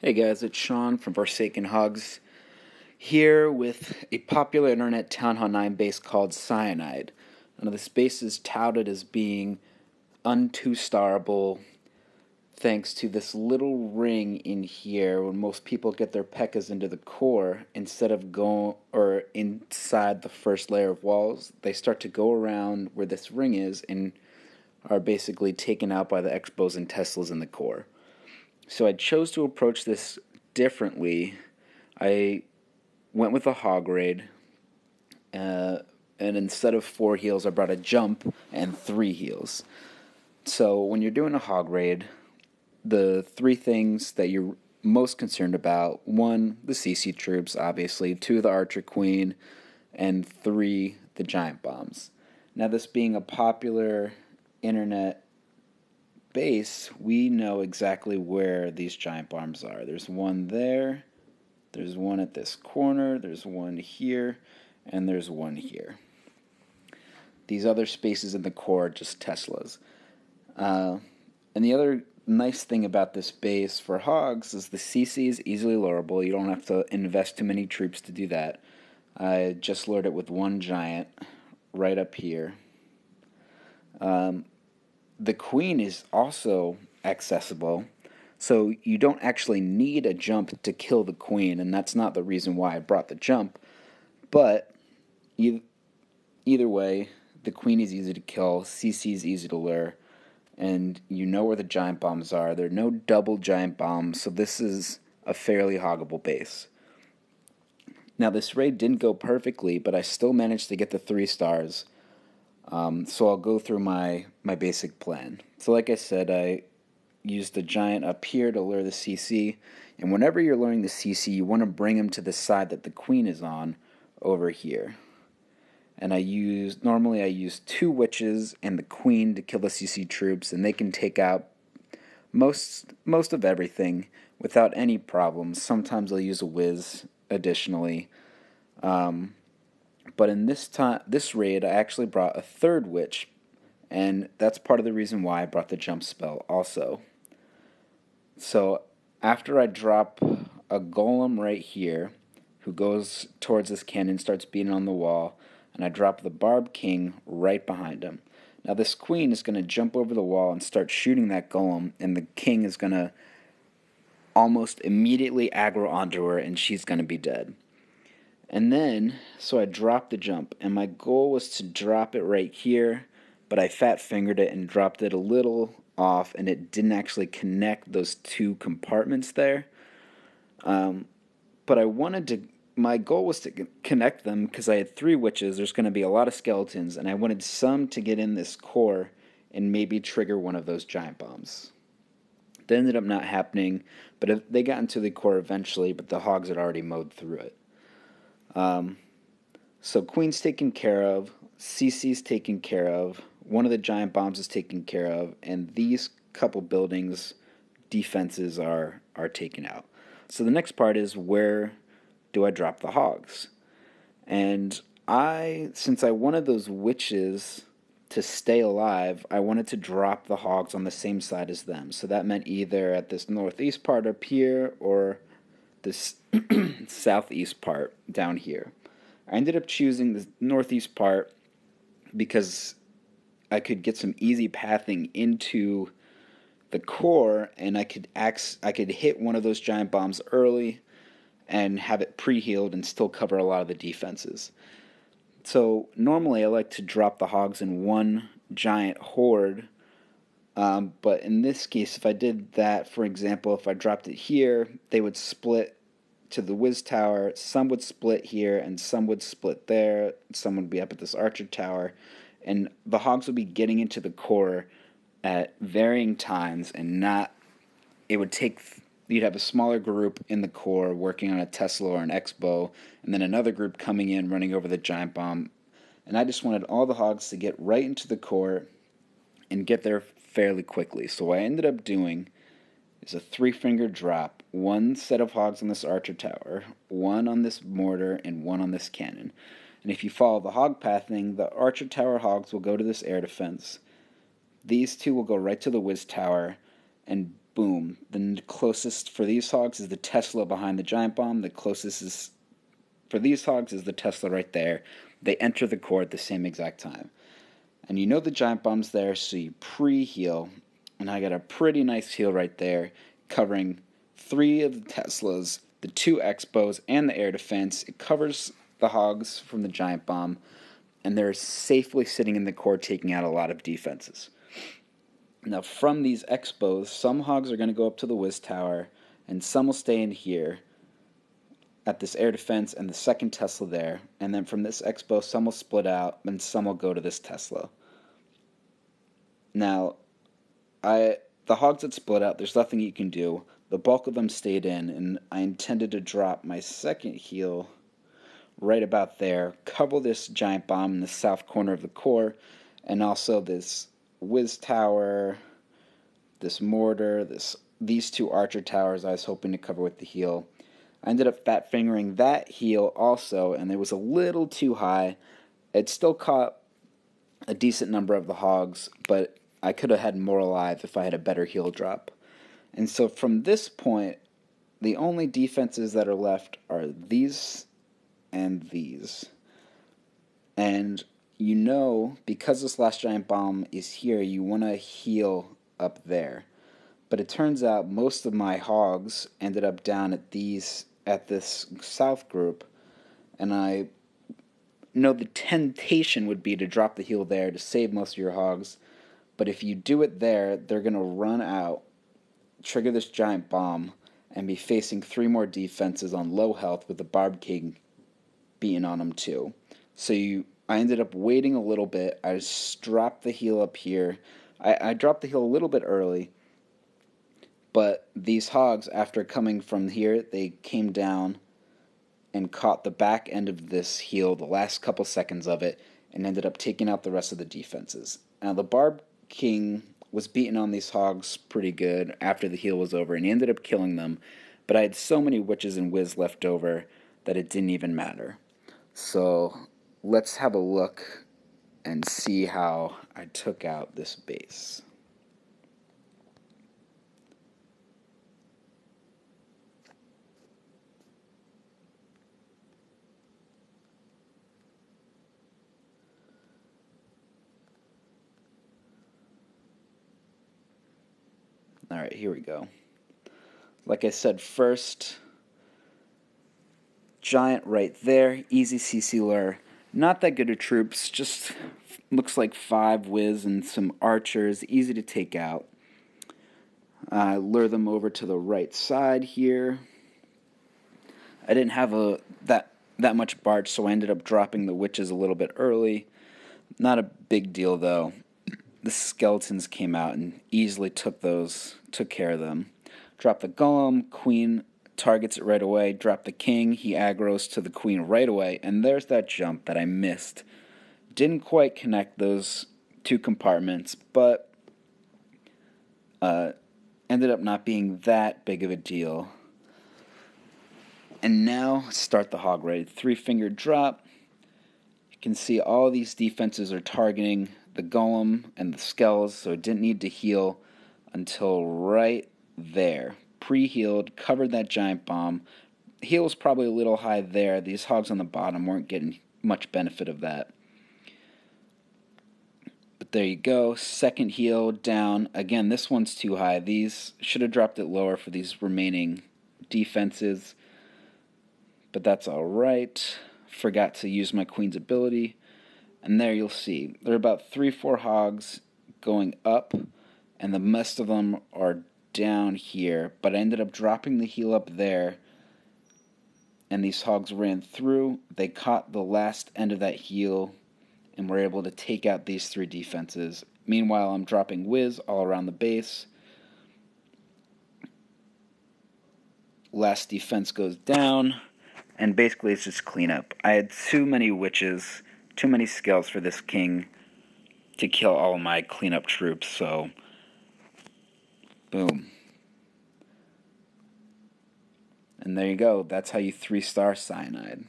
Hey guys, it's Sean from Forsaken Hogs here with a popular internet Town Hall 9 base called Cyanide. Now, this base is touted as being un-2-starable thanks to this little ring in here when most people get their P.E.K.K.A.s into the core. Instead of going or inside the first layer of walls, they start to go around where this ring is and are basically taken out by the Expos and Teslas in the core. So I chose to approach this differently. I went with a hog raid, and instead of 4 heals, I brought a jump and 3 heals. So when you're doing a hog raid, the 3 things that you're most concerned about: 1, the CC troops, obviously; 2, the Archer Queen; and 3, the giant bombs. Now, this being a popular internet base, we know exactly where these giant bombs are. There's one there, there's one at this corner, there's one here, and there's one here. These other spaces in the core are just Teslas. And the other nice thing about this base for Hogs is the CC is easily lowerable. You don't have to invest too many troops to do that. I just lured it with 1 giant right up here. The queen is also accessible, so you don't actually need a jump to kill the queen, and that's not the reason why I brought the jump. But either way, the queen is easy to kill, CC is easy to lure, and you know where the giant bombs are. There are no double giant bombs, so this is a fairly hoggable base. Now, this raid didn't go perfectly, but I still managed to get the 3 stars. So I'll go through my basic plan. So like I said, I used the giant up here to lure the CC, and whenever you're luring the CC, you want to bring him to the side that the queen is on, over here. And normally I use 2 witches and the queen to kill the CC troops, and they can take out most of everything without any problems. Sometimes I'll use a whiz additionally. But in this raid, I actually brought a 3rd witch, and that's part of the reason why I brought the jump spell also. So after I drop a golem right here, who goes towards this cannon, starts beating on the wall, and I drop the Barb King right behind him. Now this queen is going to jump over the wall and start shooting that golem, and the king is going to almost immediately aggro onto her, and she's going to be dead. And then, so I dropped the jump, and my goal was to drop it right here, but I fat fingered it and dropped it a little off, and it didn't actually connect those 2 compartments there. But my goal was to connect them because I had 3 witches. There's going to be a lot of skeletons, and I wanted some to get in this core and maybe trigger one of those giant bombs. That ended up not happening, but they got into the core eventually, but the hogs had already mowed through it. So queen's taken care of, CC's taken care of, one of the giant bombs is taken care of, and these couple buildings' defenses are taken out. So the next part is, where do I drop the hogs? And since I wanted those witches to stay alive, I wanted to drop the hogs on the same side as them. So that meant either at this northeast part up here or this southeast part down here. I ended up choosing the northeast part because I could get some easy pathing into the core, and I could hit one of those giant bombs early and have it pre-healed and still cover a lot of the defenses. So normally I like to drop the hogs in 1 giant horde, but in this case, if I did that, for example, if I dropped it here, they would split to the Wiz Tower, some would split here, and some would split there, some would be up at this Archer Tower, and the hogs would be getting into the core at varying times, and you'd have a smaller group in the core working on a Tesla or an Expo, and then another group coming in, running over the giant bomb, and I just wanted all the hogs to get right into the core and get there fairly quickly. So what I ended up doing is a 3-finger drop, 1 set of hogs on this Archer Tower, 1 on this mortar, and 1 on this cannon. And if you follow the hog pathing, the Archer Tower hogs will go to this air defense. These 2 will go right to the Wiz Tower, and boom. The closest for these hogs is the Tesla behind the giant bomb. The closest is for these hogs is the Tesla right there. They enter the core at the same exact time. And you know the giant bomb's there, so you pre-heal. And I got a pretty nice heal right there, covering 3 of the Teslas, the 2 Expos, and the air defense. It covers the hogs from the giant bomb, and they're safely sitting in the core, taking out a lot of defenses. Now, from these Expos, some hogs are going to go up to the Wiz Tower, and some will stay in here at this air defense and the second Tesla there. And then from this Expo, some will split out, and some will go to this Tesla. Now, the hogs that split out, there's nothing you can do. The bulk of them stayed in, and I intended to drop my second heal right about there, cover this giant bomb in the south corner of the core, and also this Wiz Tower, this mortar, these 2 archer towers I was hoping to cover with the heal. I ended up fat fingering that heal also, and it was a little too high. It still caught a decent number of the hogs, but I could have had more alive if I had a better heal drop. And so from this point, the only defenses that are left are these and these. And you know, because this last giant bomb is here, you want to heal up there. But it turns out most of my hogs ended up down at this south group, and I know the temptation would be to drop the heal there to save most of your hogs, but if you do it there, they're going to run out, trigger this giant bomb, and be facing 3 more defenses on low health with the Barb King beating on them too. So I ended up waiting a little bit. I just dropped the heal up here. I dropped the heal a little bit early, but these hogs, after coming from here, they came down and caught the back end of this heal, the last couple seconds of it, and ended up taking out the rest of the defenses. Now, the Barb King was beating on these hogs pretty good after the heal was over, and he ended up killing them, but I had so many witches and whiz left over that it didn't even matter. So let's have a look and see how I took out this base. Alright, here we go. Like I said, first, giant right there, easy CC lure. Not that good of troops, just looks like 5 whiz and some archers, easy to take out. Lure them over to the right side here. I didn't have that much barge, so I ended up dropping the witches a little bit early. Not a big deal though. The skeletons came out and easily took care of them. Drop the golem, queen targets it right away. Drop the king, he aggroes to the queen right away, and there's that jump that I missed. Didn't quite connect those 2 compartments, but ended up not being that big of a deal. And now start the hog raid. 3-finger drop. You can see all these defenses are targeting the golem and the skells, so it didn't need to heal until right there. Pre-healed, covered that giant bomb. Heal was probably a little high there. These hogs on the bottom weren't getting much benefit of that. But there you go. Second heal down. Again, this one's too high. These should have dropped it lower for these remaining defenses, but that's alright. Forgot to use my queen's ability. And there you'll see, there are about 3-4 hogs going up, and the rest of them are down here. But I ended up dropping the heal up there, and these hogs ran through. They caught the last end of that heal, and were able to take out these 3 defenses. Meanwhile, I'm dropping whiz all around the base. Last defense goes down, and basically it's just cleanup. I had too many witches, too many skills for this king to kill all of my cleanup troops, so boom. And there you go, that's how you 3-star Cyanide.